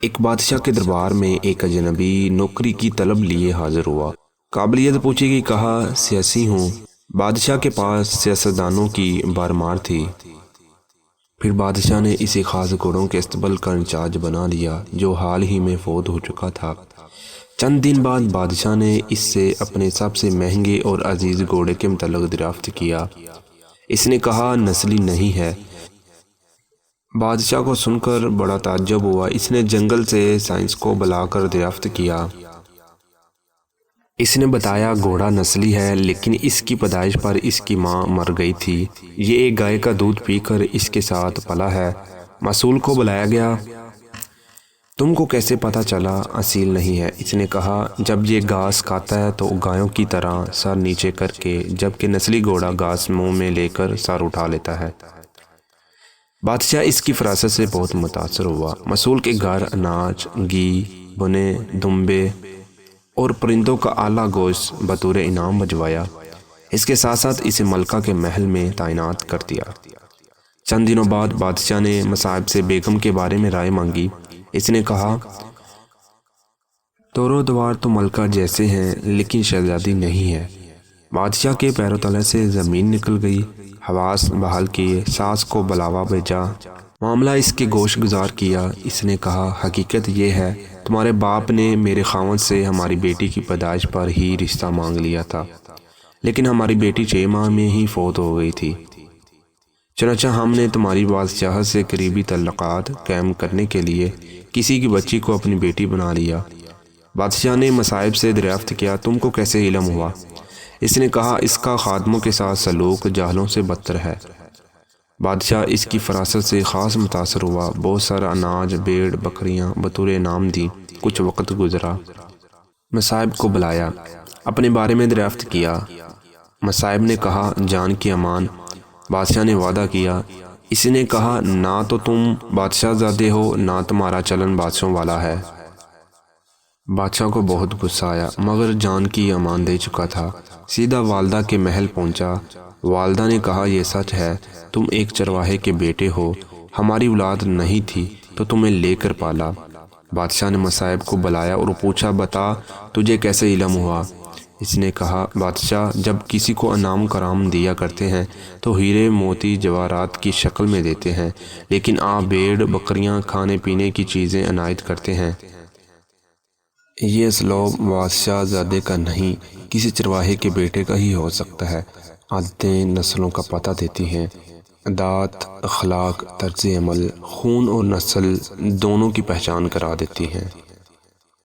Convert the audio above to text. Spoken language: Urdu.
ایک بادشاہ کے دربار میں ایک اجنبی نوکری کی طلب لیے حاضر ہوا۔ قابلیت پوچھی گئی، کہا سیاسی ہوں۔ بادشاہ کے پاس سیاستدانوں کی بھرمار تھی۔ پھر بادشاہ نے اسے خاص گھوڑوں کے استبل کا انچارج بنا لیا جو حال ہی میں فوت ہو چکا تھا۔ چند دن بعد بادشاہ نے اس سے اپنے سب سے مہنگے اور عزیز گھوڑے کے متعلق دریافت کیا۔ اس نے کہا نسلی نہیں ہے۔ بادشاہ کو سن کر بڑا تعجب ہوا۔ اس نے جنگل سے سائنس کو بلا کر دریافت کیا۔ اس نے بتایا گھوڑا نسلی ہے، لیکن اس کی پیدائش پر اس کی ماں مر گئی تھی۔ یہ ایک گائے کا دودھ پی کر اس کے ساتھ پلا ہے۔ مسئول کو بلایا گیا۔ تم کو کیسے پتا چلا اصیل نہیں ہے؟ اس نے کہا جب یہ گھاس کھاتا ہے تو گایوں کی طرح سر نیچے کر کے، جبکہ نسلی گھوڑا گھاس منہ میں لے کر سر اٹھا لیتا ہے۔ بادشاہ اس کی فراست سے بہت متاثر ہوا۔ مسئول کے گھر اناج، گھی، بنے دمبے اور پرندوں کا اعلیٰ گوشت بطور انعام بھجوایا۔ اس کے ساتھ ساتھ اسے ملکہ کے محل میں تعینات کر دیا۔ چند دنوں بعد بادشاہ نے مصائب سے بیگم کے بارے میں رائے مانگی۔ اس نے کہا دورو دوار تو ملکہ جیسے ہیں، لیکن شہزادی نہیں ہے۔ بادشاہ کے پیروں تلے سے زمین نکل گئی۔ حواس بحال کیے، ساس کو بلاوا بھیجا، معاملہ اس کے گوش گزار کیا۔ اس نے کہا حقیقت یہ ہے تمہارے باپ نے میرے خاوند سے ہماری بیٹی کی پیدائش پر ہی رشتہ مانگ لیا تھا، لیکن ہماری بیٹی 6 ماہ میں ہی فوت ہو گئی تھی۔ چنانچہ ہم نے تمہاری بادشاہ سے قریبی تعلقات قائم کرنے کے لیے کسی کی بچی کو اپنی بیٹی بنا لیا۔ بادشاہ نے مصائب سے دریافت کیا تم کو کیسے علم ہوا؟ اس نے کہا اس کا خادموں کے ساتھ سلوک جاہلوں سے بدتر ہے۔ بادشاہ اس کی فراست سے خاص متاثر ہوا۔ بہت سارا اناج، بھیڑ بکریاں بطور انعام دی۔ کچھ وقت گزرا، مصائب کو بلایا، اپنے بارے میں دریافت کیا۔ مصائب نے کہا جان کی امان۔ بادشاہ نے وعدہ کیا۔ اس نے کہا نہ تو تم بادشاہ زادے ہو، نہ تمہارا چلن بادشاہوں والا ہے۔ بادشاہ کو بہت غصہ آیا، مگر جان کی امان دے چکا تھا۔ سیدھا والدہ کے محل پہنچا۔ والدہ نے کہا یہ سچ ہے، تم ایک چرواہے کے بیٹے ہو، ہماری اولاد نہیں تھی تو تمہیں لے کر پالا۔ بادشاہ نے مصائب کو بلایا اور پوچھا بتا تجھے کیسے علم ہوا؟ اس نے کہا بادشاہ جب کسی کو انعام کرام دیا کرتے ہیں تو ہیرے موتی جواہرات کی شکل میں دیتے ہیں، لیکن آپ بھیڑ بکریاں کھانے پینے کی چیزیں عنایت کرتے ہیں۔ یہ اسلوب بادشاہ زادے کا نہیں، کسی چرواہے کے بیٹے کا ہی ہو سکتا ہے۔ عادتیں نسلوں کا پتہ دیتی ہیں۔ عادات، اخلاق، طرز عمل خون اور نسل دونوں کی پہچان کرا دیتی ہیں۔